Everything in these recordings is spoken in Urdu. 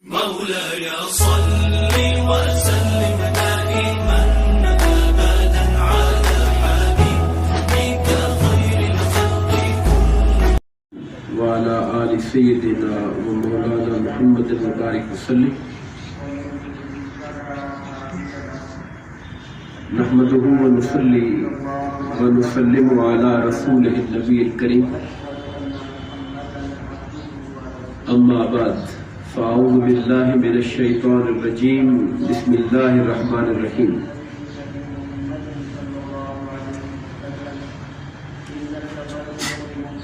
مولاي صل وسلم دائما ابدا على حبيبك خير الخلق وعلى آل سيدنا ومولانا محمد المبارك وسلم نحمده ونصلي ونسلم على رسوله النبي الكريم أما بعد فأعوذ بالله من الشيطان الرجيم بسم الله الرحمن الرحيم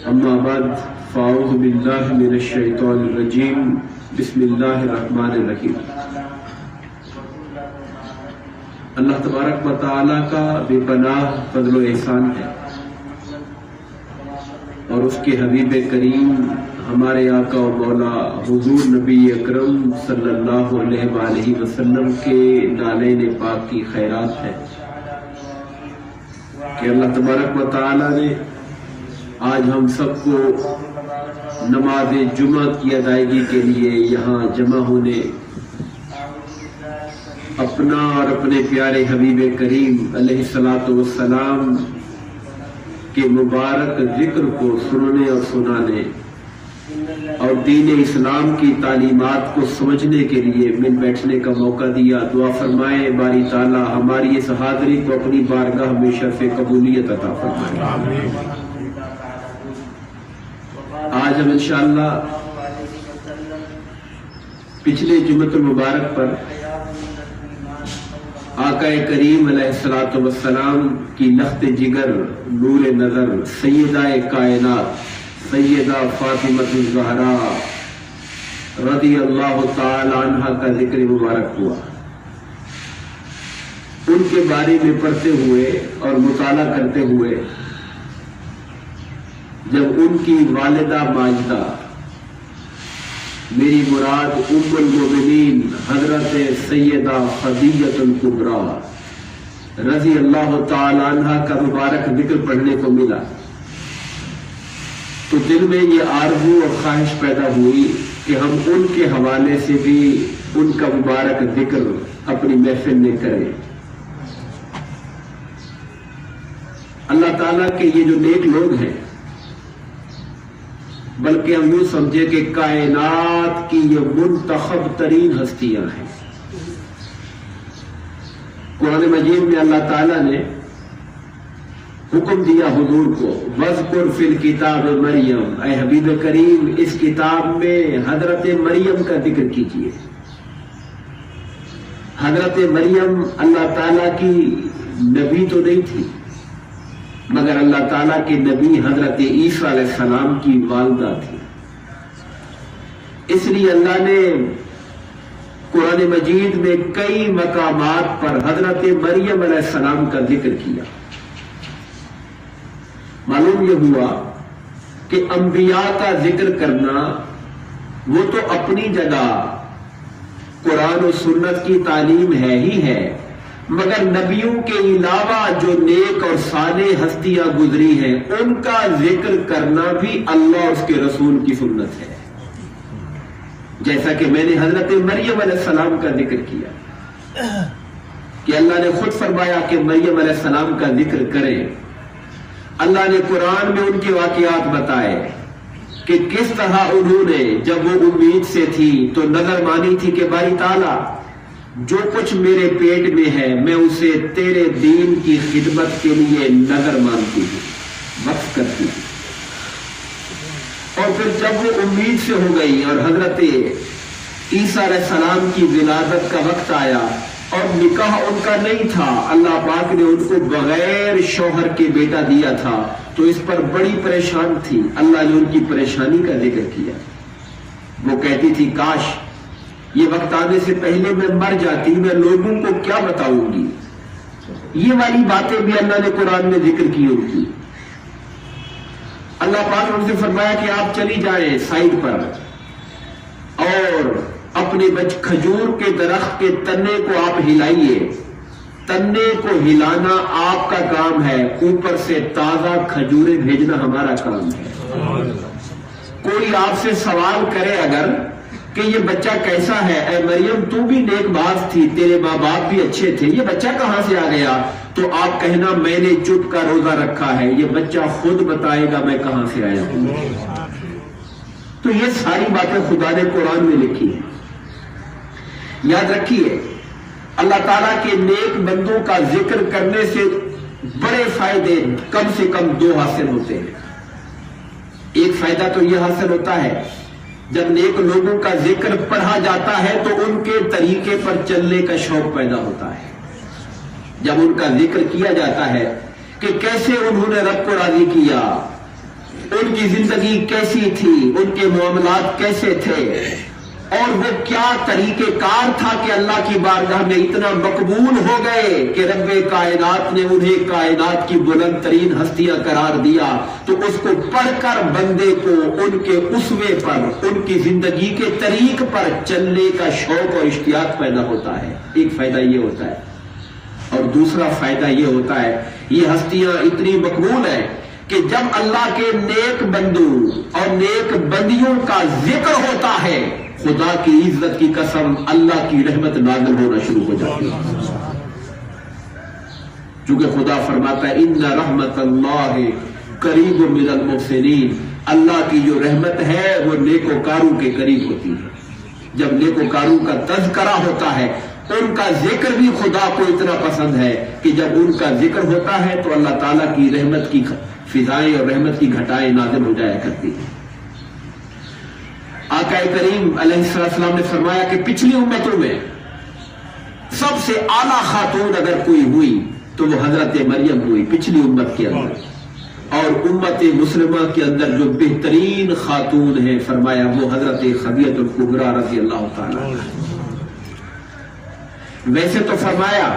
أما بعد فأعوذ بالله من الشيطان الرجيم بسم الله الرحمن الرحيم اللہ تبارک و تعالیٰ کا بے پناہ فضل و احسان ہے اور اس کے حبیب کریم ہمارے آقا و مولا حضور نبی اکرم صلی اللہ علیہ وآلہ وسلم کے نالین پاک کی خیرات ہے کہ اللہ تبارک و تعالیٰ نے آج ہم سب کو نماز جمعہ کی ادائیگی کے لیے یہاں جمع ہونے اپنا اور اپنے پیارے حبیب کریم علیہ الصلوۃ والسلام کے مبارک ذکر کو سننے اور سنانے اور دین اسلام کی تعلیمات کو سمجھنے کے لیے مل بیٹھنے کا موقع دیا. دعا فرمائے باری تعالیٰ ہماری اس حاضری کو اپنی بارگاہ میں شرف قبولیت عطا فرمائے. آج ہم انشاءاللہ پچھلے جمعۃ المبارک پر آقا کریم علیہ الصلوۃ والسلام کی لخت جگر نور نظر سیدہ کائنات سیدہ فاطمہ الزہراء رضی اللہ تعالی عنہ کا ذکر مبارک ہوا. ان کے بارے میں پڑھتے ہوئے اور مطالعہ کرتے ہوئے جب ان کی والدہ ماجدہ میری مراد ام المومنین حضرت سیدہ خدیجہ الکبریٰ رضی اللہ تعالی عنہ کا مبارک ذکر پڑھنے کو ملا تو دل میں یہ آرزو اور خواہش پیدا ہوئی کہ ہم ان کے حوالے سے بھی ان کا مبارک ذکر اپنی محفل میں کریں. اللہ تعالیٰ کے یہ جو نیک لوگ ہیں بلکہ ہم یوں سمجھے کہ کائنات کی یہ منتخب ترین ہستیاں ہیں. قرآن مجید میں اللہ تعالیٰ نے حکم دیا حضور کو وَاذْكُرْ فِي الْكِتَابِ مریم، اے حبیب کریم اس کتاب میں حضرت مریم کا ذکر کیجیے. حضرت مریم اللہ تعالیٰ کی نبی تو نہیں تھی مگر اللہ تعالیٰ کے نبی حضرت عیسیٰ علیہ السلام کی والدہ تھی. اس لیے اللہ نے قرآن مجید میں کئی مقامات پر حضرت مریم علیہ السلام کا ذکر کیا. معلوم یہ ہوا کہ انبیاء کا ذکر کرنا وہ تو اپنی جگہ قرآن و سنت کی تعلیم ہے ہی ہے مگر نبیوں کے علاوہ جو نیک اور صالح ہستیاں گزری ہیں ان کا ذکر کرنا بھی اللہ اور اس کے رسول کی سنت ہے. جیسا کہ میں نے حضرت مریم علیہ السلام کا ذکر کیا کہ اللہ نے خود فرمایا کہ مریم علیہ السلام کا ذکر کریں. اللہ نے قرآن میں ان کے واقعات بتائے کہ کس طرح انہوں نے جب وہ امید سے تھی تو نظر مانی تھی کہ باری تعالیٰ جو کچھ میرے پیٹ میں ہے میں اسے تیرے دین کی خدمت کے لیے نظر مانتی ہوں وقف کرتی ہوں. اور پھر جب وہ امید سے ہو گئی اور حضرت عیسیٰ علیہ السلام کی ولادت کا وقت آیا اور نکاح ان کا نہیں تھا اللہ پاک نے ان کو بغیر شوہر کے بیٹا دیا تھا تو اس پر بڑی پریشان تھی. اللہ نے ان کی پریشانی کا ذکر کیا. وہ کہتی تھی کاش یہ وقت آنے سے پہلے میں مر جاتی میں لوگوں کو کیا بتاؤں گی. یہ والی باتیں بھی اللہ نے قرآن میں ذکر کی ان کی. اللہ پاک نے ان سے فرمایا کہ آپ چلی جائیں سائڈ پر اور اپنے کھجور کے درخت کے تنے کو آپ ہلائیے. تنے کو ہلانا آپ کا کام ہے، اوپر سے تازہ کھجوریں بھیجنا ہمارا کام ہے. کوئی آپ سے سوال کرے اگر کہ یہ بچہ کیسا ہے، اے مریم تو بھی نیک باز تھی، تیرے ماں باپ بھی اچھے تھے، یہ بچہ کہاں سے آ گیا؟ تو آپ کہنا میں نے چپ کا روزہ رکھا ہے، یہ بچہ خود بتائے گا میں کہاں سے آیا ہوں۔ تو یہ ساری باتیں خدا نے قرآن میں لکھی ہیں۔ یاد رکھیے اللہ تعالیٰ کے نیک بندوں کا ذکر کرنے سے بڑے فائدے کم سے کم دو حاصل ہوتے ہیں۔ ایک فائدہ تو یہ حاصل ہوتا ہے جب نیک لوگوں کا ذکر پڑھا جاتا ہے تو ان کے طریقے پر چلنے کا شوق پیدا ہوتا ہے۔ جب ان کا ذکر کیا جاتا ہے کہ کیسے انہوں نے رب کو راضی کیا، ان کی زندگی کیسی تھی، ان کے معاملات کیسے تھے، اور وہ کیا طریقہ کار تھا کہ اللہ کی بارگاہ میں اتنا مقبول ہو گئے کہ رب کائنات نے انہیں کائنات کی بلند ترین ہستیاں قرار دیا، تو اس کو پڑھ کر بندے کو ان کے اسوے پر، ان کی زندگی کے طریق پر چلنے کا شوق اور اشتیاق پیدا ہوتا ہے۔ ایک فائدہ یہ ہوتا ہے، اور دوسرا فائدہ یہ ہوتا ہے یہ ہستیاں اتنی مقبول ہیں کہ جب اللہ کے نیک بندوں اور نیک بندیوں کا ذکر ہوتا ہے خدا کی عزت کی قسم اللہ کی رحمت نازل ہونا شروع ہو جاتی ہے، چونکہ خدا فرماتا ہے ان رحمت اللہ قریب من المحسنین، اللہ کی جو رحمت ہے وہ نیکوکاروں کے قریب ہوتی ہے۔ جب نیکوکاروں کا تذکرہ ہوتا ہے ان کا ذکر بھی خدا کو اتنا پسند ہے کہ جب ان کا ذکر ہوتا ہے تو اللہ تعالیٰ کی رحمت کی فضائیں اور رحمت کی گھٹائیں نازل ہو جایا کرتی ہیں۔ آقا کریم علیہ السلام نے فرمایا کہ پچھلی امتوں میں سب سے اعلیٰ خاتون اگر کوئی ہوئی تو وہ حضرت مریم ہوئی پچھلی امت کے اندر، اور امت مسلمہ کے اندر جو بہترین خاتون ہے فرمایا وہ حضرت خدیجہ الکبریٰ رضی اللہ تعالیٰ۔ ویسے تو فرمایا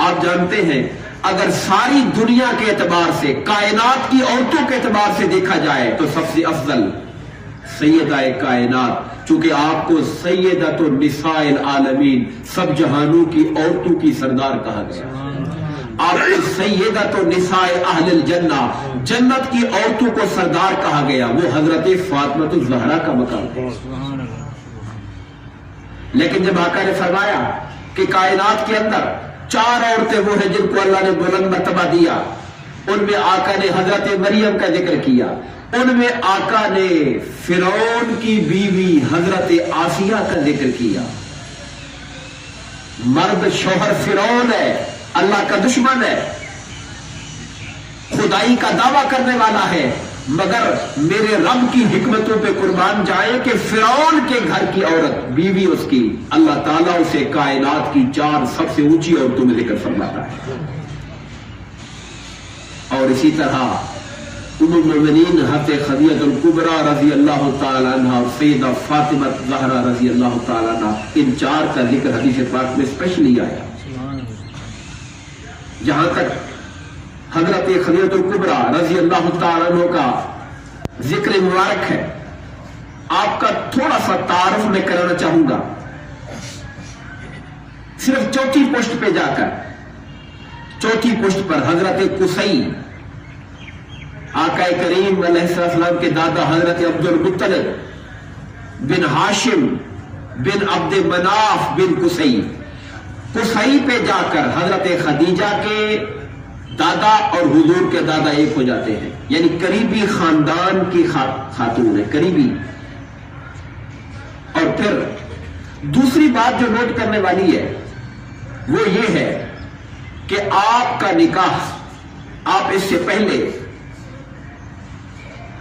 آپ جانتے ہیں اگر ساری دنیا کے اعتبار سے، کائنات کی عورتوں کے اعتبار سے دیکھا جائے تو سب سے افضل سیدہ کائنات، چونکہ آپ کو سیدۃ النساء العالمین، سب جہانوں کی عورتوں کی سردار کہا گیا، آپ کو سیدۃ النساء اہل الجنہ، جنت کی عورتوں کو سردار کہا گیا، وہ حضرت فاطمہ الزہرا کا مقام ہے۔ لیکن جب آقا نے فرمایا کہ کائنات کے اندر 4 عورتیں وہ ہیں جن کو اللہ نے بلند مرتبہ دیا، ان میں آقا نے حضرت مریم کا ذکر کیا، ان میں آقا نے فرعون کی بیوی حضرت آسیہ کا ذکر کیا۔ مرد شوہر فرعون ہے، اللہ کا دشمن ہے، خدائی کا دعویٰ کرنے والا ہے، مگر میرے رب کی حکمتوں پہ قربان جائے کہ فرعون کے گھر کی عورت بیوی اس کی، اللہ تعالیٰ اسے کائنات کی 4 سب سے اونچی عورتوں میں ذکر فرماتا ہے۔ اور اسی طرح ام المؤمنین حضرت خدیجہ الکبریٰ رضی اللہ تعالیٰ عنہ اور سیدہ فاطمہ الزہرا رضی اللہ تعالیٰ عنہ، ان 4 کا ذکر حدیث پاک میں اسپیشلی آیا۔ جہاں تک حضرت خدیجہ الکبریٰ رضی اللہ تعالیٰ عنہ کا ذکر مبارک ہے، آپ کا تھوڑا سا تعارف میں کرانا چاہوں گا، صرف 4تھی پشت پہ جا کر، 4تھی پشت پر حضرت قصی، آقا کریم علیہ السلام کے دادا حضرت عبد المطلب بن ہاشم بن عبد مناف بن قصی، قصی پہ جا کر حضرت خدیجہ کے دادا اور حضور کے دادا ایک ہو جاتے ہیں، یعنی قریبی خاندان کی خاتون ہے، قریبی۔ اور پھر دوسری بات جو نوٹ کرنے والی ہے وہ یہ ہے کہ آپ کا نکاح، آپ اس سے پہلے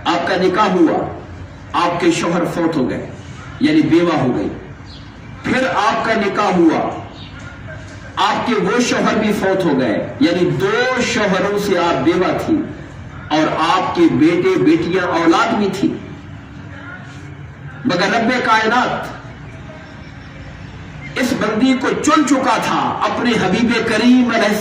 آپ کا نکاح ہوا، آپ کے شوہر فوت ہو گئے یعنی بیوہ ہو گئی، پھر آپ کا نکاح ہوا، آپ کے وہ شوہر بھی فوت ہو گئے، یعنی 2 شوہروں سے آپ بیوہ تھی، اور آپ کے بیٹے بیٹیاں اولاد بھی تھی، مگر رب کائنات اس بندی کو چن چکا تھا اپنے حبیب کریم علیہ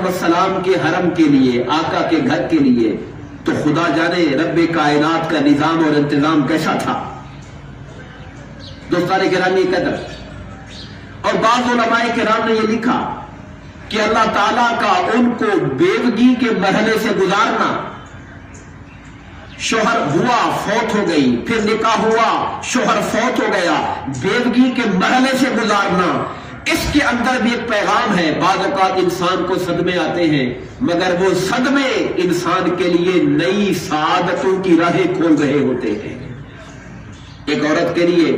السلام کے حرم کے لیے، آقا کے گھر کے لیے، تو خدا جانے رب کائنات کا نظام اور انتظام کیسا تھا۔ دوستان گرامی قدر، اور بعض علماء کرام نے یہ لکھا کہ اللہ تعالیٰ کا ان کو بیوگی کے مرحلے سے گزارنا شوہر ہوا فوت ہو گئی، پھر نکاح ہوا شوہر فوت ہو گیا، بیوگی کے مرحلے سے گزارنا، اس کے اندر بھی ایک پیغام ہے۔ بعض اوقات انسان کو صدمے آتے ہیں، مگر وہ صدمے انسان کے لیے نئی سعادتوں کی راہیں کھول رہے ہوتے ہیں۔ ایک عورت کے لیے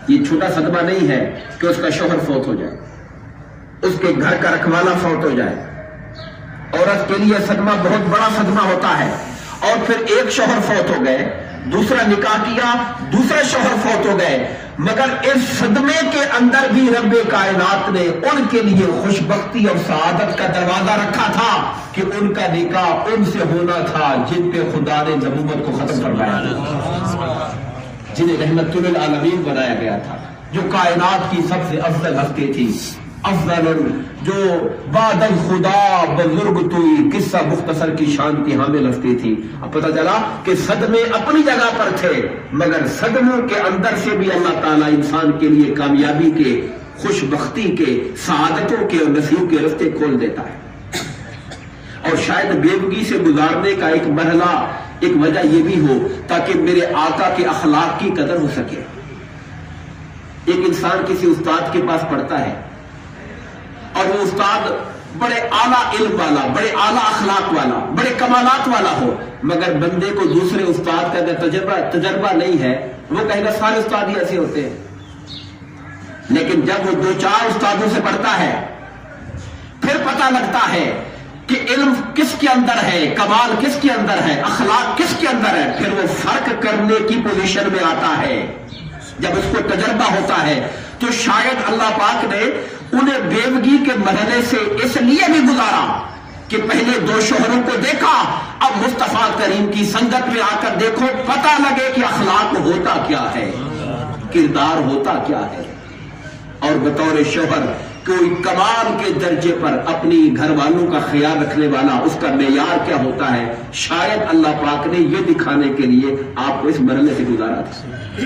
یہ چھوٹا صدمہ نہیں ہے کہ اس کا شوہر فوت ہو جائے، اس کے گھر کا رکھوالا فوت ہو جائے۔ عورت کے لیے صدمہ بہت بڑا صدمہ ہوتا ہے، اور پھر ایک شوہر فوت ہو گئے، دوسرا نکاح کیا، دوسرے شوہر فوت ہو گئے، مگر اس صدمے کے اندر بھی رب کائنات نے ان کے لیے خوشبختی اور سعادت کا دروازہ رکھا تھا کہ ان کا نکاح ان سے ہونا تھا جن پہ خدا نے نبوت کو ختم فرمایا تھا، جنہیں رحمت للعالمین بنایا گیا تھا، جو کائنات کی سب سے افضل ہستی تھی، افضل جو بعد خدا بزرگ توئی، قصہ مختصر کی شان کی حامل ہستی تھی۔ اب پتہ چلا کہ صدمے اپنی جگہ پر تھے، مگر صدموں کے اندر سے بھی اللہ تعالیٰ انسان کے لیے کامیابی کے، خوش بختی کے، سعادتوں کے اور نصیب کے رستے کھول دیتا ہے۔ اور شاید بیوگی سے گزارنے کا ایک مرحلہ، ایک وجہ یہ بھی ہو تاکہ میرے آقا کے اخلاق کی قدر ہو سکے۔ ایک انسان کسی استاد کے پاس پڑھتا ہے، اور وہ استاد بڑے اعلیٰ علم والا، بڑے اعلیٰ اخلاق والا، بڑے کمالات والا ہو، مگر بندے کو دوسرے استاد کا اگر تجربہ نہیں ہے، وہ کہے گا سارے استاد ہی ایسے ہوتے ہیں۔ لیکن جب وہ 2-4 استادوں سے پڑھتا ہے، پھر پتہ لگتا ہے کہ علم کس کے اندر ہے، کمال کس کے اندر ہے، اخلاق کس کے اندر ہے، پھر وہ فرق کرنے کی پوزیشن میں آتا ہے۔ جب اس کو تجربہ ہوتا ہے تو شاید اللہ پاک نے انہیں بیوگی کے مرحلے سے اس لیے بھی گزارا کہ پہلے 2 شوہروں کو دیکھا، اب مصطفیٰ کریم کی سنگت میں آ کر دیکھو، پتہ لگے کہ اخلاق ہوتا کیا ہے، کردار ہوتا کیا ہے۔ اور بطور شوہر کوئی کمال کے درجے پر اپنی گھر والوں کا خیال رکھنے والا، اس کا معیار کیا ہوتا ہے، شاید اللہ پاک نے یہ دکھانے کے لیے آپ کو اس مرحلے سے گزارا تھا۔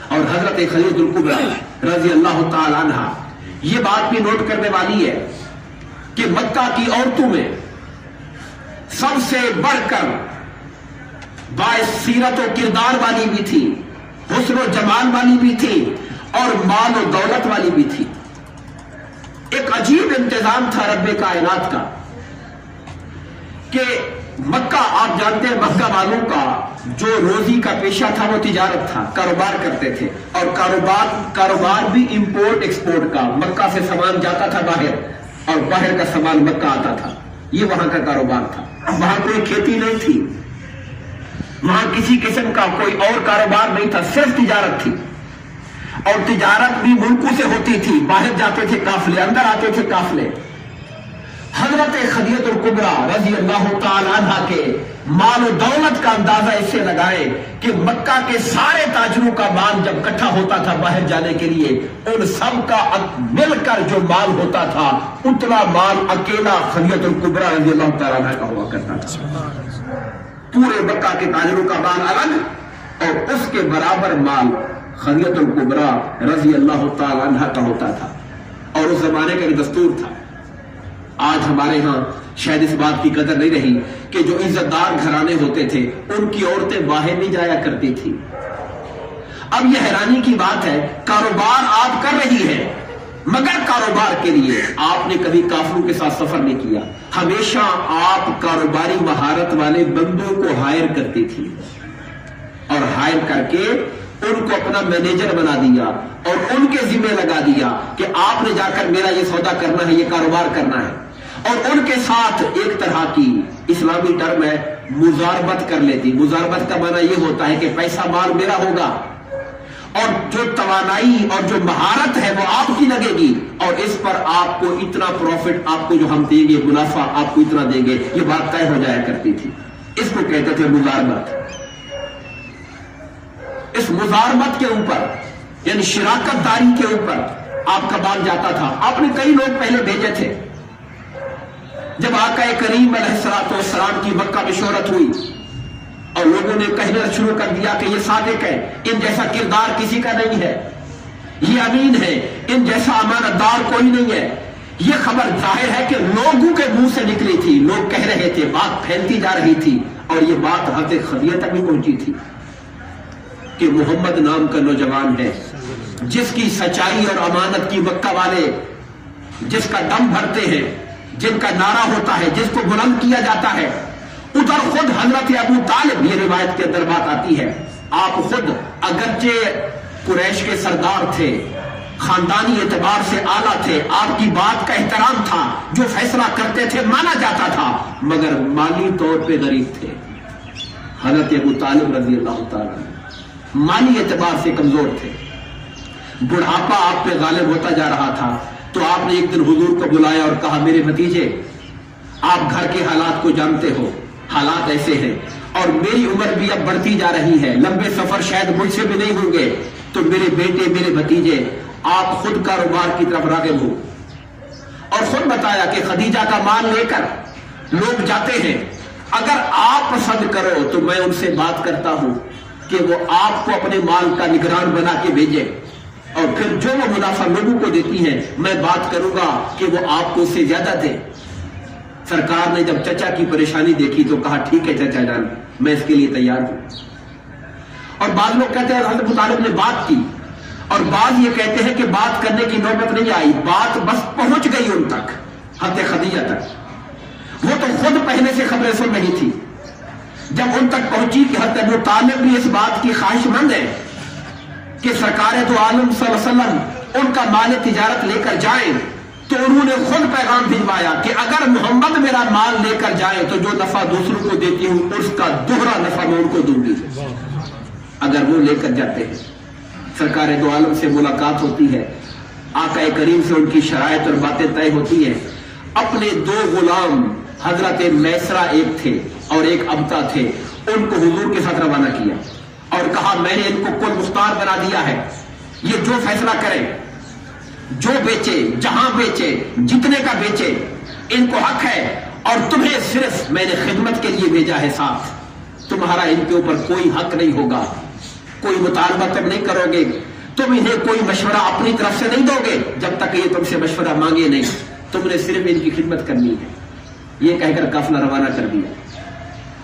اور حضرت خدیجہ الکبریٰ رضی اللہ تعالی عنہا یہ بات بھی نوٹ کرنے والی ہے کہ مکہ کی عورتوں میں سب سے بڑھ کر باعث سیرت و کردار والی بھی تھی، حسن و جمال والی بھی تھی، اور مال و دولت والی بھی تھی۔ ایک عجیب انتظام تھا رب کائنات کا کہ مکہ، آپ جانتے ہیں مکہ والوں کا جو روزی کا پیشہ تھا وہ تجارت تھا، کاروبار کرتے تھے، اور کاروبار بھی امپورٹ ایکسپورٹ کا، مکہ سے سامان جاتا تھا باہر اور باہر کا سامان مکہ آتا تھا، یہ وہاں کا کاروبار تھا۔ وہاں کوئی کھیتی نہیں تھی، وہاں کسی قسم کا کوئی اور کاروبار نہیں تھا، صرف تجارت تھی، اور تجارت بھی ملکوں سے ہوتی تھی، باہر جاتے تھے قافلے، اندر آتے تھے قافلے۔ حضرت خدیجہ الکبریٰ رضی اللہ تعالی عنہ کے مال و دولت کا اندازہ اس سے لگائے کہ مکہ کے سارے تاجروں کا مال جب اکٹھا ہوتا تھا باہر جانے کے لیے، ان سب کا مل کر جو مال ہوتا تھا اتنا مال اکیلا خدیجہ الکبریٰ رضی اللہ تعالی عنہ کا ہوا کرتا تھا۔ پورے مکہ کے تاجروں کا مال الگ، اور اس کے برابر مال خدیجہ الکبریٰ رضی اللہ تعالی عنہ کا ہوتا تھا۔ اور اس زمانے کا ایک دستور تھا، آج ہمارے ہاں شاید اس بات کی قدر نہیں رہی کہ جو عزت دار گھرانے ہوتے تھے ان کی عورتیں باہر نہیں جایا کرتی تھی۔ اب یہ حیرانی کی بات ہے، کاروبار آپ کر رہی ہیں، مگر کاروبار کے لیے آپ نے کبھی کافروں کے ساتھ سفر نہیں کیا، ہمیشہ آپ کاروباری مہارت والے بندوں کو ہائر کرتی تھی، اور ہائر کر کے ان کو اپنا مینیجر بنا دیا اور ان کے ذمہ لگا دیا کہ آپ نے جا کر میرا یہ سودا کرنا ہے، یہ کاروبار کرنا ہے، اور ان کے ساتھ ایک طرح کی اسلامی ٹرم ہے مزاربت کر لیتی۔ مزاربت کا معنی یہ ہوتا ہے کہ پیسہ مال میرا ہوگا، اور جو توانائی اور جو مہارت ہے وہ آپ کی لگے گی، اور اس پر آپ کو اتنا پروفٹ، آپ کو جو ہم دیں گے منافع آپ کو اتنا دیں گے، یہ بات طے ہو جایا کرتی تھی۔ اس کو کہتے تھے مزاربت۔ اس مزاربت کے اوپر یعنی شراکت داری کے اوپر آپ کا مال جاتا تھا۔ آپ نے کئی لوگ پہلے بھیجے تھے، جب آقا کریم علیہ السلام کی مکہ میں شہرت ہوئی اور لوگوں نے کہنا شروع کر دیا کہ یہ صادق ہے، ان جیسا کردار کسی کا نہیں ہے، یہ امین ہے، ان جیسا امانت دار کوئی نہیں ہے، یہ خبر ظاہر ہے کہ لوگوں کے منہ سے نکلی تھی، لوگ کہہ رہے تھے، بات پھیلتی جا رہی تھی، اور یہ بات حضرت خدیجہ تک بھی پہنچی تھی کہ محمد نام کا نوجوان ہے جس کی سچائی اور امانت کی مکہ والے جس کا دم بھرتے ہیں، جن کا نعرہ ہوتا ہے، جس کو بلند کیا جاتا ہے. ادھر خود حضرت ابو طالب، یہ روایت کے اندر بات آتی ہے، آپ خود اگرچہ قریش کے سردار تھے، خاندانی اعتبار سے اعلیٰ تھے، آپ کی بات کا احترام تھا، جو فیصلہ کرتے تھے مانا جاتا تھا، مگر مالی طور پہ غریب تھے. حضرت ابو طالب رضی اللہ تعالیٰ مالی اعتبار سے کمزور تھے. بڑھاپا آپ پہ غالب ہوتا جا رہا تھا، تو آپ نے ایک دن حضور کو بلایا اور کہا میرے بھتیجے، آپ گھر کے حالات کو جانتے ہو، حالات ایسے ہیں اور میری عمر بھی اب بڑھتی جا رہی ہے، لمبے سفر شاید مجھ سے بھی نہیں ہوں گے، تو میرے بیٹے میرے بھتیجے آپ خود کاروبار کی طرف راغب ہو. اور خود بتایا کہ خدیجہ کا مال لے کر لوگ جاتے ہیں، اگر آپ پسند کرو تو میں ان سے بات کرتا ہوں کہ وہ آپ کو اپنے مال کا نگران بنا کے بھیجے، اور پھر جو وہ منافع لوگوں کو دیتی ہے میں بات کروں گا کہ وہ آپ کو اس سے زیادہ دے. سرکار نے جب چچا کی پریشانی دیکھی تو کہا ٹھیک ہے چچا جان، میں اس کے لیے تیار ہوں. اور بعض لوگ کہتے ہیں حضرت ابو طالب نے بات کی، اور بعض یہ کہتے ہیں کہ بات کرنے کی نوبت نہیں آئی، بات بس پہنچ گئی ان تک، حضرت خدیجہ تک. وہ تو خود پہلے سے خبریں سن رہی تھی. جب ان تک پہنچی کہ حضرت ابو طالب بھی اس بات کی خواہش مند ہے کہ سرکار دو عالم صلی اللہ علیہ وسلم ان کا مال تجارت لے کر جائیں، تو انہوں نے خود پیغام بھجوایا کہ اگر محمد میرا مال لے کر جائے تو جو نفع دوسروں کو دیتی ہوں اس کا دوہرا نفع میں ان کو دوں گی اگر وہ لے کر جاتے ہیں. سرکار دو عالم سے ملاقات ہوتی ہے، آقا کریم سے ان کی شرائط اور باتیں طے ہوتی ہیں. اپنے دو غلام حضرت میسرہ ایک تھے اور ایک ابتا تھے، ان کو حضور کے ساتھ روانہ کیا اور کہا میں نے ان کو کل مختار بنا دیا ہے، یہ جو فیصلہ کرے، جو بیچے، جہاں بیچے، جتنے کا بیچے، ان کو حق ہے، اور تمہیں صرف میں نے خدمت کے لیے بھیجا ہے ساتھ، تمہارا ان کے اوپر کوئی حق نہیں ہوگا، کوئی مطالبہ تم نہیں کرو گے، تم انہیں کوئی مشورہ اپنی طرف سے نہیں دو گے جب تک یہ تم سے مشورہ مانگے نہیں، تم نے صرف ان کی خدمت کرنی ہے. یہ کہہ کر قافلہ روانہ کر دیا.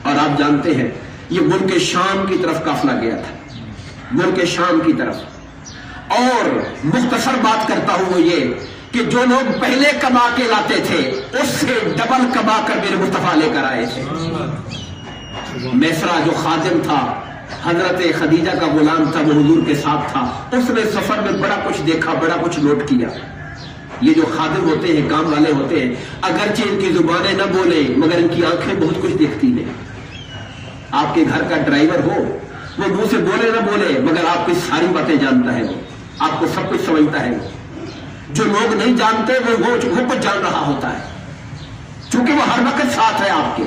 اور آپ جانتے ہیں یہ ملک شام کی طرف قافلہ گیا تھا، ملک شام کی طرف. اور مختصر بات کرتا ہوں وہ یہ کہ جو لوگ پہلے کما کے لاتے تھے اس سے ڈبل کما کر میرے مصطفیٰ لے کر آئے تھے. میسرہ جو خادم تھا، حضرت خدیجہ کا غلام تھا، وہ حضور کے ساتھ تھا، اس نے سفر میں بڑا کچھ دیکھا، بڑا کچھ نوٹ کیا. یہ جو خادم ہوتے ہیں، کام والے ہوتے ہیں، اگرچہ ان کی زبانیں نہ بولے مگر ان کی آنکھیں بہت کچھ دیکھتی ہیں. آپ کے گھر کا ڈرائیور ہو، وہ منہ سے بولے نہ بولے مگر آپ کی ساری باتیں جانتا ہے، وہ آپ کو سب کچھ سمجھتا ہے. جو لوگ نہیں جانتے وہ کچھ جان رہا ہوتا ہے، چونکہ وہ ہر وقت ساتھ ہے آپ کے.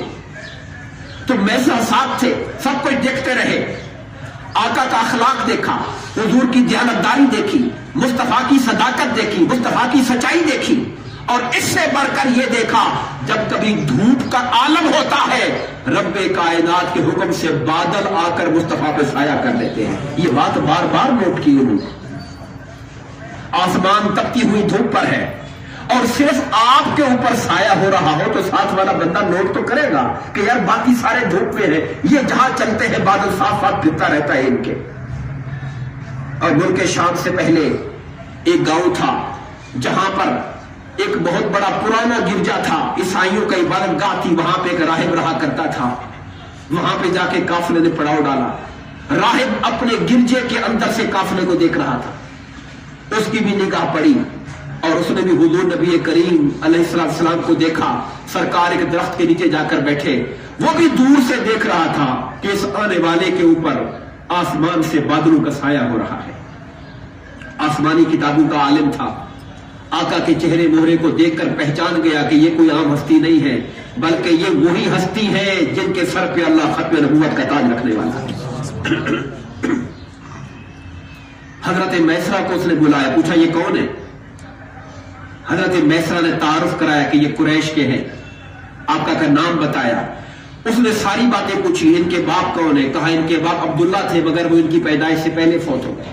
تو میسرہ ساتھ تھے، سب کچھ دیکھتے رہے. آقا کا اخلاق دیکھا، حضور کی دیانتداری دیکھی، مصطفیٰ کی صداقت دیکھی، مصطفیٰ کی سچائی دیکھی، اور اس سے بڑھ کر یہ دیکھا جب کبھی دھوپ کا عالم ہوتا ہے رب کائنات کے حکم سے بادل آ کر مصطفیٰ پہ سایہ کر دیتے ہیں. یہ بات بار بار نوٹ کی انہوں نے. آسمان تپتی ہوئی دھوپ پر ہے اور صرف آپ کے اوپر سایہ ہو رہا ہو تو ساتھ والا بندہ نوٹ تو کرے گا کہ یار باقی سارے دھوپ میں ہیں، یہ جہاں چلتے ہیں بادل صاف صاف پھرتا رہتا ہے ان کے. اور ملک شام سے پہلے ایک گاؤں تھا جہاں پر ایک بہت بڑا پرانا گرجا تھا، عیسائیوں کا عبادت گاہ تھی، وہاں پہ ایک راہب رہا کرتا تھا. وہاں پہ جا کے قافلے نے پڑاؤ ڈالا. راہب اپنے گرجے کے اندر سے قافلے کو دیکھ رہا تھا، اس کی بھی نگاہ پڑی اور اس نے بھی حضور نبی کریم علیہ السلام کو دیکھا. سرکار ایک درخت کے نیچے جا کر بیٹھے، وہ بھی دور سے دیکھ رہا تھا کہ اس آنے والے کے اوپر آسمان سے بادلوں کا سایہ ہو رہا ہے. آسمانی کتابوں کا عالم تھا، آقا کے چہرے مہرے کو دیکھ کر پہچان گیا کہ یہ کوئی عام ہستی نہیں ہے بلکہ یہ وہی ہستی ہے جن کے سر پہ اللہ ختم نبوت کا تاج رکھنے والا ہے. حضرت میسرہ کو اس نے بلایا، پوچھا یہ کون ہے؟ حضرت میسرہ نے تعارف کرایا کہ یہ قریش کے ہیں. آقا کا نام بتایا، اس نے ساری باتیں پوچھی. ان کے باپ کون ہے؟ کہا ان کے باپ عبداللہ تھے مگر وہ ان کی پیدائش سے پہلے فوت ہو گئے.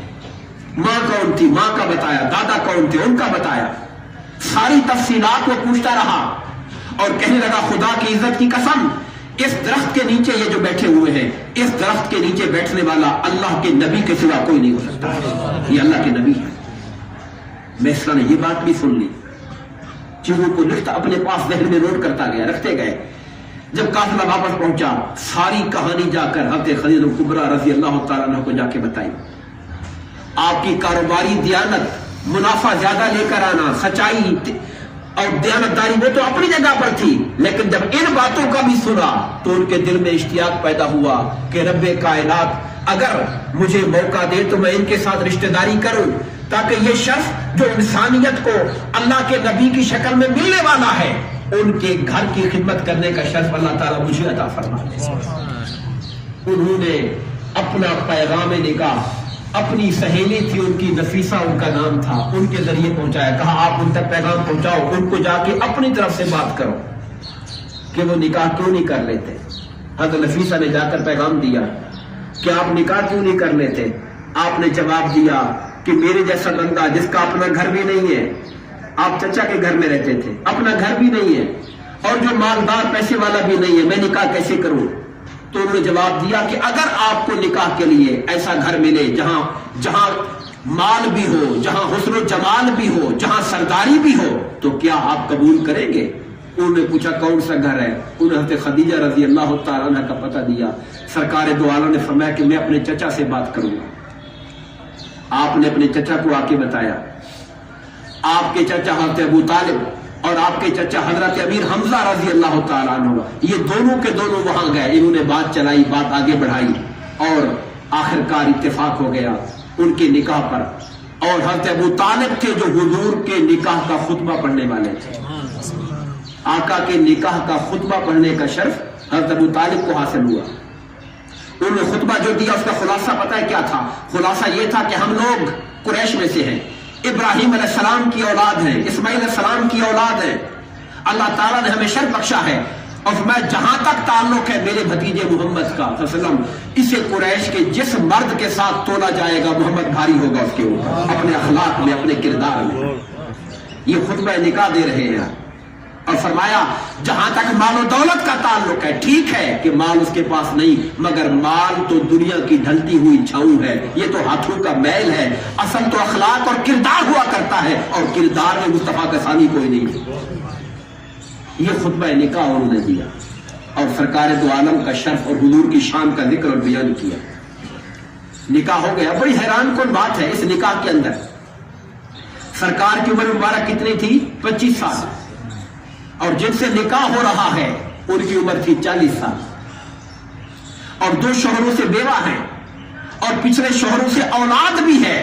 ماں کون تھی؟ ماں کا بتایا. دادا کون تھے؟ ان کا بتایا. ساری تفصیلات وہ پوچھتا رہا اور کہنے لگا خدا کی عزت کی قسم اس درخت کے نیچے یہ جو بیٹھے ہوئے ہیں، اس درخت کے نیچے بیٹھنے والا اللہ کے نبی کے سوا کوئی نہیں ہو سکتا، یہ اللہ کے نبی ہے۔ میسرا نے یہ بات بھی سن لی، چیزوں کو لکھتا اپنے پاس ذہن میں نوٹ کرتا گیا، رکھتے گئے۔ جب قافلہ واپس پہنچا، ساری کہانی جا کر حضرت خدیجہ کبریٰ رضی اللہ تعالیٰ عنہ کو جا کے بتائی۔ آپ کی کاروباری دیانت، منافع زیادہ لے کر آنا، سچائی اور دیانتداری وہ تو اپنی جگہ پر تھی، لیکن جب ان باتوں کا بھی سنا تو ان کے دل میں اشتیاق پیدا ہوا کہ رب کائنات اگر مجھے موقع دے تو میں ان کے ساتھ رشتہ داری کروں، تاکہ یہ شرف جو انسانیت کو اللہ کے نبی کی شکل میں ملنے والا ہے، ان کے گھر کی خدمت کرنے کا شرف اللہ تعالیٰ مجھے عطا فرما دے۔ انہوں نے اپنا پیغام نکاح اپنی سہیلی تھی ان کی نفیسہ ان کا نام تھا، ان کے ذریعے پہنچایا، کہا آپ ان تک پیغام پہنچاؤ، ان کو جا کے اپنی طرف سے بات کرو کہ وہ نکاح کیوں نہیں کر لیتے۔ حضرت نفیسہ نے جا کر پیغام دیا کہ آپ نکاح کیوں نہیں کر لیتے۔ آپ نے جواب دیا کہ میرے جیسا بندہ جس کا اپنا گھر بھی نہیں ہے، آپ چچا کے گھر میں رہتے تھے، اپنا گھر بھی نہیں ہے اور جو مالدار پیسے والا بھی نہیں ہے، میں نکاح کیسے کروں؟ تو انہوں نے جواب دیا کہ اگر آپ کو نکاح کے لیے ایسا گھر ملے جہاں مال بھی ہو، جہاں حسن و جمال بھی ہو، جہاں سرداری بھی ہو، تو کیا آپ قبول کریں گے؟ انہوں نے پوچھا کون سا گھر ہے؟ انہوں نے حضرت خدیجہ رضی اللہ تعالیٰ عنہ کا پتہ دیا۔ سرکار دو عالم نے فرمایا کہ میں اپنے چچا سے بات کروں گا۔ آپ نے اپنے چچا کو آ کے بتایا۔ آپ کے چچا حضرت ابو طالب اور آپ کے چچا حضرت امیر حمزہ رضی اللہ تعالیٰ عنہ، یہ دونوں کے دونوں وہاں گئے، انہوں نے بات چلائی، بات آگے بڑھائی اور آخرکار اتفاق ہو گیا ان کے نکاح پر۔ اور حضرت ابو طالب تھے جو حضور کے نکاح کا خطبہ پڑھنے والے تھے، آقا کے نکاح کا خطبہ پڑھنے کا شرف حضرت ابو طالب کو حاصل ہوا۔ انہوں نے خطبہ جو دیا اس کا خلاصہ پتہ ہے کیا تھا؟ خلاصہ یہ تھا کہ ہم لوگ قریش میں سے ہیں، ابراہیم علیہ السلام کی اولاد ہیں، اسماعیل علیہ السلام کی اولاد ہیں، اللہ تعالیٰ نے ہمیں شرف بخشا ہے، اور میں جہاں تک تعلق ہے میرے بھتیجے محمد کا صلی اللہ علیہ وسلم، اسے قریش کے جس مرد کے ساتھ تولا جائے گا محمد بھاری ہوگا اس کے اوپر، اپنے اخلاق میں، اپنے کردار میں۔ یہ خطبہ نکاح دے رہے ہیں اور فرمایا جہاں تک مال و دولت کا تعلق ہے، ٹھیک ہے کہ مال اس کے پاس نہیں، مگر مال تو دنیا کی ڈھلتی ہوئی چھاؤں ہے، یہ تو ہاتھوں کا میل ہے، اصل تو اخلاق اور کردار ہوا کرتا ہے، اور کردار میں مصطفیٰ کا ثانی کوئی نہیں۔ یہ خطبہ نکاح انہوں نے دیا اور سرکار دو عالم کا شرف اور حضور کی شان کا ذکر اور بیان کیا۔ نکاح ہو گیا۔ بڑی حیران کن بات ہے، اس نکاح کے اندر سرکار کی عمر مبارک کتنی تھی؟ 25 سال، اور جن سے نکاح ہو رہا ہے ان کی عمر تھی 40 سال، اور 2 شوہروں سے بیوہ ہیں اور پچھلے شوہروں سے اولاد بھی ہے۔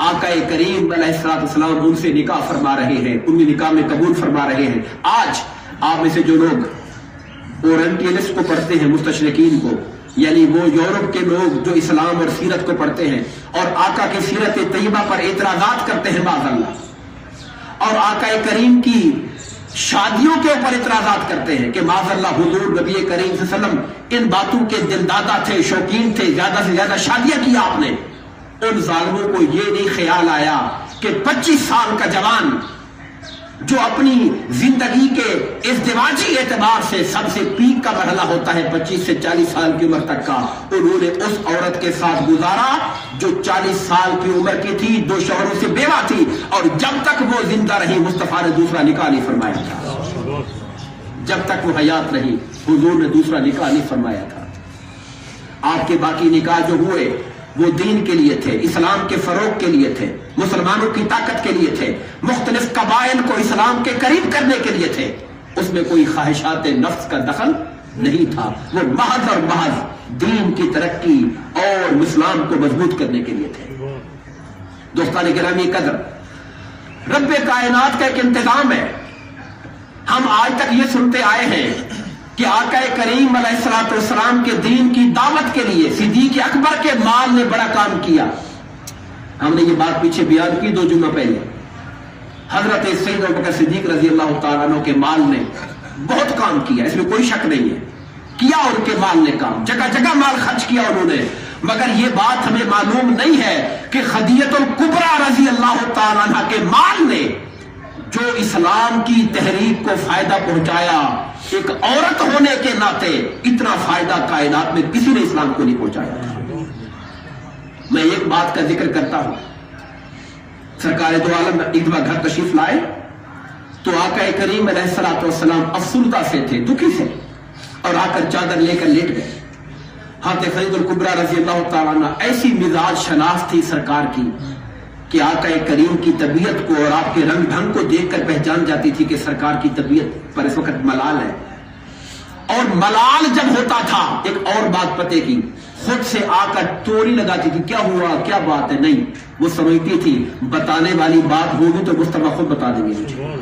آقا کریم علیہ السلام ان سے نکاح فرما رہے ہیں، ان میں نکاح میں قبول فرما رہے ہیں۔ آج آپ میں سے جو لوگ اورینٹیلسٹ کو پڑھتے ہیں، مستشرقین کو، یعنی وہ یورپ کے لوگ جو اسلام اور سیرت کو پڑھتے ہیں اور آقا کی سیرت طیبہ پر اعتراضات کرتے ہیں معاذ اللہ، اور آقا کریم کی شادیوں کے اوپر اعتراضات کرتے ہیں کہ معاذ اللہ حضور نبی کریم صلی اللہ علیہ وسلم ان باتوں کے دلدادہ تھے، شوقین تھے، زیادہ سے زیادہ شادیاں کی آپ نے، ان ظالموں کو یہ نہیں خیال آیا کہ 25 سال کا جوان جو اپنی زندگی کے ازدواجی اعتبار سے سب سے پیک کا مرحلہ ہوتا ہے 25 سے 40 سال کی عمر تک کا، انہوں نے اس عورت کے ساتھ گزارا جو 40 سال کی عمر کی تھی، 2 شوہروں سے بیوہ تھی، اور جب تک وہ زندہ رہی مصطفیٰ نے دوسرا نکاح نہیں فرمایا تھا۔ جب تک وہ حیات رہی حضور نے دوسرا نکاح نہیں فرمایا تھا۔ آپ کے باقی نکاح جو ہوئے وہ دین کے لیے تھے، اسلام کے فروغ کے لیے تھے، مسلمانوں کی طاقت کے لیے تھے، مختلف قبائل کو اسلام کے قریب کرنے کے لیے تھے، اس میں کوئی خواہشات نفس کا دخل نہیں تھا، وہ محض اور محض دین کی ترقی اور اسلام کو مضبوط کرنے کے لیے تھے۔ دوستان گرامی قدر، رب کائنات کا ایک انتظام ہے۔ ہم آج تک یہ سنتے آئے ہیں کہ آقا کریم علیہ السلام کے دین کی دعوت کے لیے صدیق اکبر کے مال نے بڑا کام کیا۔ ہم نے یہ بات پیچھے بیان کی 2 جمعہ پہلے، حضرت سید ابوبکر صدیق رضی اللہ تعالیٰ عنہ کے مال نے بہت کام کیا، اس میں کوئی شک نہیں ہے، کیا ان کے مال نے کام، جگہ جگہ مال خرچ کیا انہوں نے، مگر یہ بات ہمیں معلوم نہیں ہے کہ خدیجہ الکبریٰ رضی اللہ تعالیٰ عنہ کے مال نے جو اسلام کی تحریک کو فائدہ پہنچایا، ایک عورت ہونے کے ناطے اتنا فائدہ کائنات میں کسی نے اسلام کو نہیں پہنچایا۔ میں ایک بات کا ذکر کرتا ہوں، سرکار دو عالم ایک دفعہ گھر تشریف لائے تو آقا کریم علیہ الصلوۃ والسلام افسردہ سے تھے، دکھی سے، اور آ کر چادر لے کر لیٹ گئے۔ حضرت خدیجہ الکبریٰ رضی اللہ تعالیٰ عنہ ایسی مزاج شناس تھی سرکار کی کہ آقا کریم کی طبیعت کو اور آپ کے رنگ ڈھنگ کو دیکھ کر پہچان جاتی تھی کہ سرکار کی طبیعت پر اس وقت ملال ہے۔ اور ملال جب ہوتا تھا، ایک اور بات پتے کی، خود سے آ کر توڑی لگاتی تھی، کیا ہوا، کیا بات ہے؟ نہیں، وہ سمجھتی تھی بتانے والی بات ہوگی تو مصطفیٰ خود بتا دیں گے مجھے۔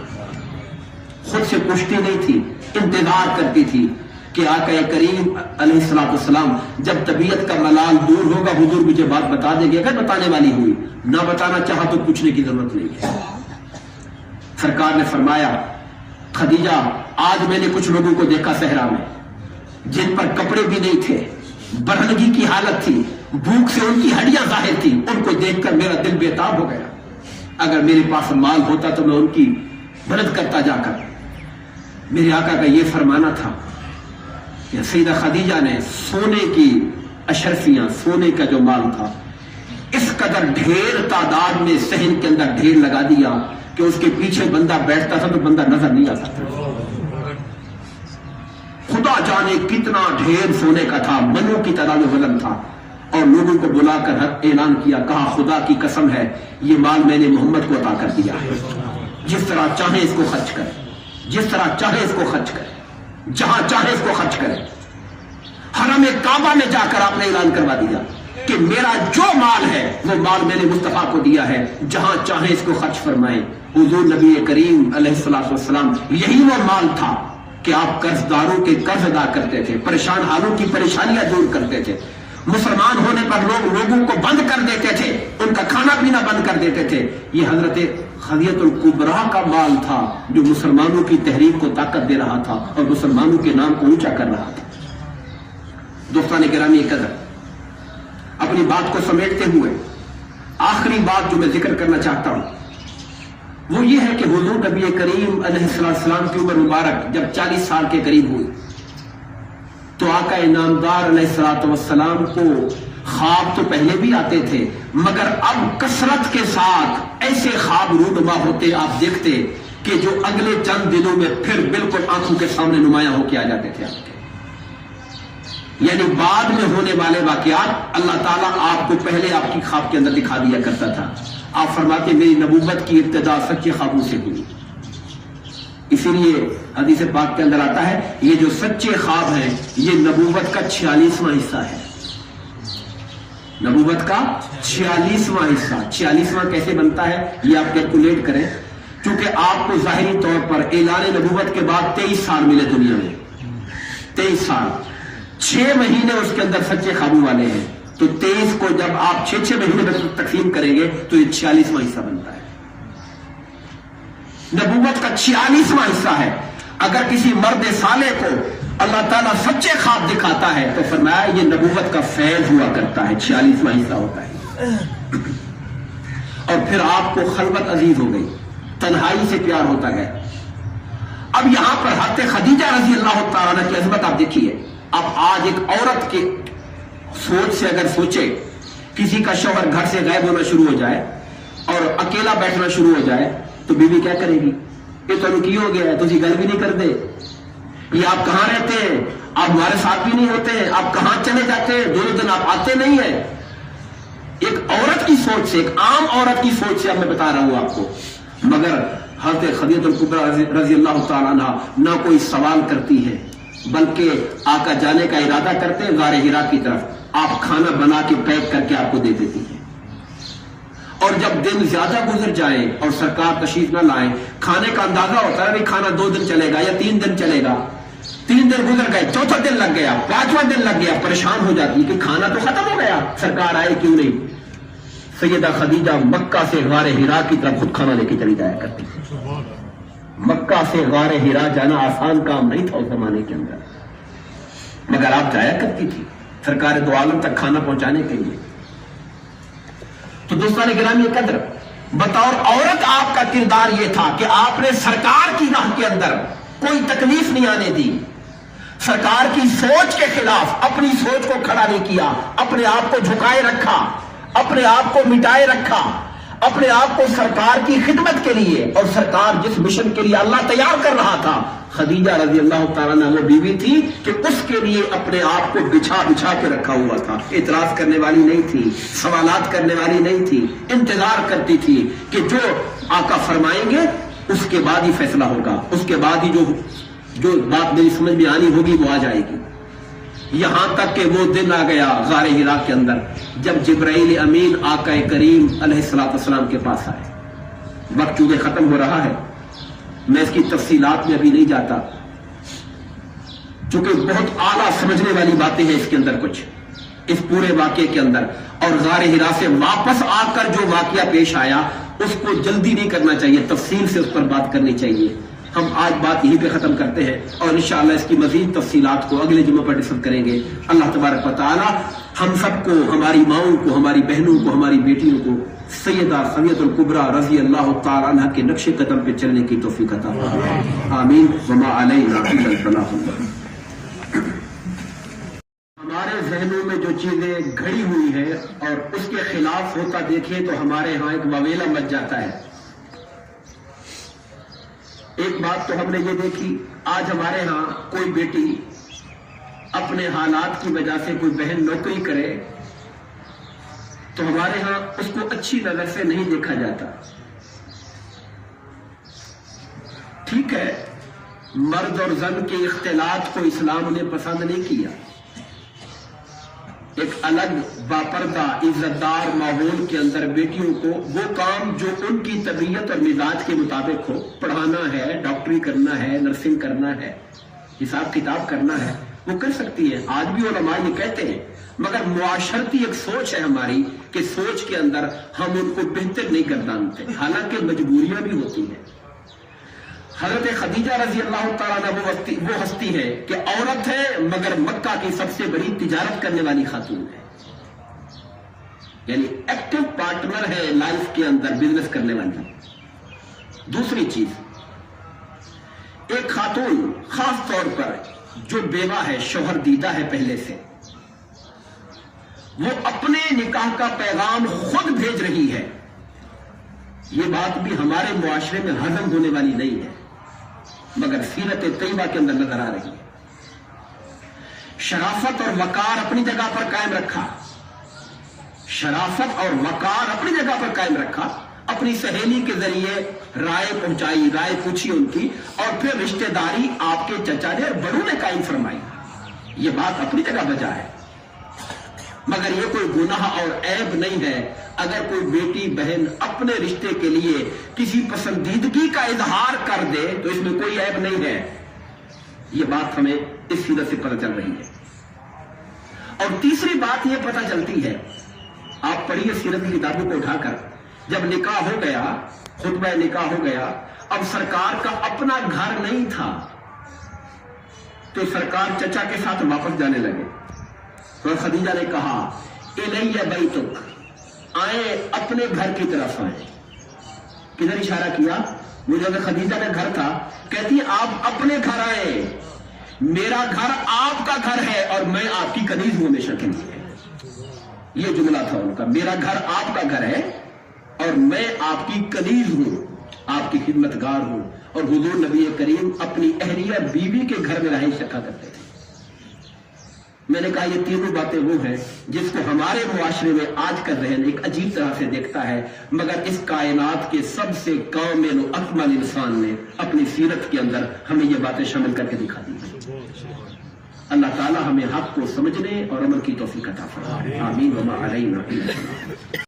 خود سے پوچھتی نہیں تھی، انتظار کرتی تھی کہ آقا کریم علیہ الصلوۃ والسلام جب طبیعت کا ملال دور ہوگا حضور مجھے بات بتا دیں گے، اگر بتانے والی ہوئی، نہ بتانا چاہا تو پوچھنے کی ضرورت نہیں ہے۔ سرکار نے فرمایا، خدیجہ آج میں نے کچھ لوگوں کو دیکھا صحرا میں جن پر کپڑے بھی نہیں تھے، برہنگی کی حالت تھی، بھوک سے ان کی ہڈیاں ظاہر تھی، ان کو دیکھ کر میرا دل بےتاب ہو گیا۔ اگر میرے پاس مال ہوتا تو میں ان کی مدد کرتا جا کر۔ میرے آقا کا یہ فرمانا تھا کہ سیدہ خدیجہ نے سونے کی اشرفیاں، سونے کا جو مال تھا، اس قدر ڈھیر تعداد میں صحن کے اندر ڈھیر لگا دیا کہ اس کے پیچھے بندہ بیٹھتا تھا تو بندہ نظر نہیں آتا تھا۔ خدا جانے کتنا ڈھیر سونے کا تھا، منوں کی طرح میں وزن تھا، اور لوگوں کو بلا کر اعلان کیا، کہا خدا کی قسم ہے یہ مال میں نے محمد کو عطا کر دیا ہے، جس طرح چاہے اس کو خرچ کرے، جس طرح چاہے اس کو خرچ کرے، جہاں چاہے اس کو خرچ کرے۔ حرم کعبہ میں جا کر آپ نے اعلان کروا دیا کہ میرا جو مال ہے وہ مال میں نے مصطفیٰ کو دیا ہے، جہاں چاہے اس کو خرچ فرمائیں۔ حضور نبی کریم علیہ الصلوۃ والسلام یہی وہ مال تھا کہ آپ قرض داروں کے قرض ادا کرتے تھے، پریشان حالوں کی پریشانیاں دور کرتے تھے، مسلمان ہونے پر لوگوں کو بند کر دیتے تھے، ان کا کھانا پینا بند کر دیتے تھے۔ یہ حضرت خدیجہ الکبریٰ کا مال تھا جو مسلمانوں کی تحریک کو طاقت دے رہا تھا اور مسلمانوں کے نام کو اونچا کر رہا تھا۔ دوستان گرامی قدر، اپنی بات کو سمیٹتے ہوئے آخری بات جو میں ذکر کرنا چاہتا ہوں وہ یہ ہے کہ حضور نبی کریم علیہ السلام کی عمر مبارک جب 40 سال کے قریب ہوئی تو آقا انعامدار علیہ السلام کو خواب تو پہلے بھی آتے تھے، مگر اب کثرت کے ساتھ ایسے خواب رونما ہوتے، آپ دیکھتے کہ جو اگلے چند دنوں میں پھر بالکل آنکھوں کے سامنے نمایاں ہو کے آ جاتے تھے آپ کے، یعنی بعد میں ہونے والے واقعات اللہ تعالیٰ آپ کو پہلے آپ کی خواب کے اندر دکھا دیا کرتا تھا۔ آپ فرماتے میری نبوت کی ابتدا سچے خوابوں سے ہوئی، اسی لیے حدیث پاک کے اندر آتا ہے یہ جو سچے خواب ہیں یہ نبوت کا 46واں حصہ ہے، نبوت کا 46واں حصہ۔ 46واں کیسے بنتا ہے یہ آپ کیلکولیٹ کریں، چونکہ آپ کو ظاہری طور پر اعلان نبوت کے بعد 23 سال ملے دنیا میں، 23 سال، 6 مہینے اس کے اندر سچے خوابوں والے ہیں، تو 23 کو جب آپ 6 مہینے میں تقسیم کریں گے تو یہ 46واں حصہ بنتا ہے، نبوت کا 46واں حصہ ہے۔ اگر کسی مرد صالح کو اللہ تعالیٰ سچے خواب دکھاتا ہے تو فرمایا یہ نبوت کا فیض ہوا کرتا ہے، 46واں حصہ ہوتا ہے۔ اور پھر آپ کو خلوت عزیز ہو گئی، تنہائی سے پیار ہوتا گیا۔ اب یہاں پر حضرت خدیجہ رضی اللہ تعالیٰ عنہ کی عظمت آپ دیکھیے۔ اب آج ایک عورت کے سوچ سے اگر سوچے کسی کا شوہر گھر سے غائب ہونا شروع ہو جائے اور اکیلا بیٹھنا شروع ہو جائے تو بیوی کیا کرے گی؟ یہ تو رکی ہو گیا ہے، تجھے گل بھی نہیں کر دے، یہ آپ کہاں رہتے ہیں، آپ ہمارے ساتھ بھی نہیں ہوتے ہیں، آپ کہاں چلے جاتے ہیں، 2 دن آپ آتے نہیں ہیں۔ ایک عورت کی سوچ سے، ایک عام عورت کی سوچ سے اب میں بتا رہا ہوں آپ کو، مگر حضرت خدیجہ الکبریٰ رضی اللہ تعالیٰ عنہ نہ کوئی سوال کرتی ہے بلکہ آقا جانے کا ارادہ کرتے ہیں غار حرا کی طرف، آپ کھانا بنا کے پیک کر کے آپ کو دے دیتی ہیں، اور جب دن زیادہ گزر جائیں اور سرکار تشریف نہ لائیں، کھانے کا اندازہ ہوتا ہے کھانا 2 دن چلے گا یا 3 دن چلے گا، 3 دن گزر گئے، 4تھا دن لگ گیا، 5واں دن لگ گیا، پریشان ہو جاتی ہے کہ کھانا تو ختم ہو گیا، سرکار آئے کیوں نہیں؟ سیدہ خدیجہ مکہ سے غار حرا کی طرف خود کھانا لے کے چلی جایا کرتی تھی۔ مکہ سے غار حرا جانا آسان کام نہیں تھا اس زمانے کے اندر، مگر آپ جایا کرتی تھی سرکار دو عالم تک کھانا پہنچانے کے لیے۔ تو دوستان گرامی قدر، بطور عورت آپ کا کردار یہ تھا کہ آپ نے سرکار کی راہ کے اندر کوئی تکلیف نہیں آنے دی، سرکار کی سوچ کے خلاف اپنی سوچ کو کھڑا نہیں کیا، اپنے آپ کو جھکائے رکھا، اپنے آپ کو مٹائے رکھا، اپنے آپ کو سرکار کی خدمت کے لیے اور سرکار جس مشن کے لیے اللہ تیار کر رہا تھا، خدیجہ رضی اللہ تعالیٰ عنہ وہ بیوی تھی کہ اس کے لیے اپنے آپ کو بچھا بچھا کے رکھا ہوا تھا، اعتراض کرنے والی نہیں تھی، سوالات کرنے والی نہیں تھی، انتظار کرتی تھی کہ جو آقا فرمائیں گے اس کے بعد ہی فیصلہ ہوگا، اس کے بعد ہی جو بات میری سمجھ میں آنی ہوگی وہ آ جائے گی۔ یہاں تک کہ وہ دن آ گیا غار حرا کے اندر جب جبرائیل امین آقا کریم علیہ الصلوۃ والسلام کے پاس آئے۔ وقت چونکہ ختم ہو رہا ہے، میں اس کی تفصیلات میں ابھی نہیں جاتا، چونکہ بہت اعلیٰ سمجھنے والی باتیں ہیں اس کے اندر کچھ، اس پورے واقعے کے اندر۔ اور غار حرا سے واپس آ کر جو واقعہ پیش آیا اس کو جلدی نہیں کرنا چاہیے، تفصیل سے اس پر بات کرنی چاہیے۔ ہم آج بات یہیں پہ ختم کرتے ہیں اور انشاءاللہ اس کی مزید تفصیلات کو اگلے جمعہ پر ڈسکس کریں گے۔ اللہ تبارک و تعالی ہم سب کو، ہماری ماؤں کو، ہماری بہنوں کو، ہماری بیٹیوں کو سیدہ خدیجہ الکبریٰ رضی اللہ تعالی عنہ کے نقش قدم پہ چلنے کی توفیق عطا فرمائے، آمین۔ وما علینا الا البلاغ۔ ہمارے ذہنوں میں جو چیزیں گھڑی ہوئی ہیں اور اس کے خلاف ہوتا دیکھیں تو ہمارے ہاں ایک وویلا مچ جاتا ہے۔ ایک بات تو ہم نے یہ دیکھی، آج ہمارے ہاں کوئی بیٹی اپنے حالات کی وجہ سے کوئی بہن نوکری کرے تو ہمارے ہاں اس کو اچھی نظر سے نہیں دیکھا جاتا۔ ٹھیک ہے، مرد اور زن کے اختلاط کو اسلام نے پسند نہیں کیا، ایک الگ باپردہ عزت دار ماحول کے اندر بیٹیوں کو وہ کام جو ان کی طبیعت اور مزاج کے مطابق ہو، پڑھانا ہے، ڈاکٹری کرنا ہے، نرسنگ کرنا ہے، حساب کتاب کرنا ہے، وہ کر سکتی ہے۔ آج بھی علماء یہ کہتے ہیں، مگر معاشرتی ایک سوچ ہے ہماری کہ سوچ کے اندر ہم ان کو بہتر نہیں گردانتے، حالانکہ مجبوریاں بھی ہوتی ہیں۔ حضرت خدیجہ رضی اللہ تعالیٰ عنہ وہ ہستی ہے کہ عورت ہے مگر مکہ کی سب سے بڑی تجارت کرنے والی خاتون ہے، یعنی ایکٹیو پارٹنر ہے لائف کے اندر، بزنس کرنے والی۔ دوسری چیز، ایک خاتون خاص طور پر جو بیوہ ہے، شوہر دیدہ ہے پہلے سے، وہ اپنے نکاح کا پیغام خود بھیج رہی ہے، یہ بات بھی ہمارے معاشرے میں ہضم ہونے والی نہیں ہے، مگر سیرت طیبہ کے اندر نظر آ رہی ہے۔ شرافت اور وقار اپنی جگہ پر قائم رکھا، شرافت اور وقار اپنی جگہ پر قائم رکھا، اپنی سہیلی کے ذریعے رائے پہنچائی، رائے پوچھی ان کی، اور پھر رشتہ داری آپ کے چچا نے اور بڑوں نے قائم فرمائی، یہ بات اپنی جگہ بجا ہے، مگر یہ کوئی گناہ اور عیب نہیں ہے اگر کوئی بیٹی بہن اپنے رشتے کے لیے کسی پسندیدگی کا اظہار کر دے تو اس میں کوئی عیب نہیں ہے، یہ بات ہمیں اس سیرت سے پتہ چل رہی ہے۔ اور تیسری بات یہ پتہ چلتی ہے، آپ پڑھیے سیرت کی کتابوں کو اٹھا کر، جب نکاح ہو گیا، خطبہ نکاح ہو گیا، اب سرکار کا اپنا گھر نہیں تھا تو سرکار چچا کے ساتھ واپس جانے لگے، تو خدیجہ نے کہا الیہ بیتک، آئے اپنے گھر کی طرف آئے۔ کدھر اشارہ کیا؟ وہ جب خدیجہ کا گھر تھا، کہتی آپ اپنے گھر آئے، میرا گھر آپ کا گھر ہے اور میں آپ کی کنیز ہوں ہمیشہ کے لیے، یہ جملہ تھا ان کا، میرا گھر آپ کا گھر ہے اور میں آپ کی کنیز ہوں، آپ کی خدمتگار ہوں۔ اور حضور نبی کریم اپنی اہلیہ بیوی کے گھر میں رہائش رکھا کرتے تھے۔ میں نے کہا یہ تینوں باتیں وہ ہیں جس کو ہمارے معاشرے میں آج کا ذہن ایک عجیب طرح سے دیکھتا ہے، مگر اس کائنات کے سب سے کامل و اکمل انسان نے اپنی سیرت کے اندر ہمیں یہ باتیں شامل کر کے دکھا دی۔ اللہ تعالی ہمیں حق کو سمجھنے اور عمل کی توفیق عطا فرمائے، آمین۔ وما علینا الا البلاغ۔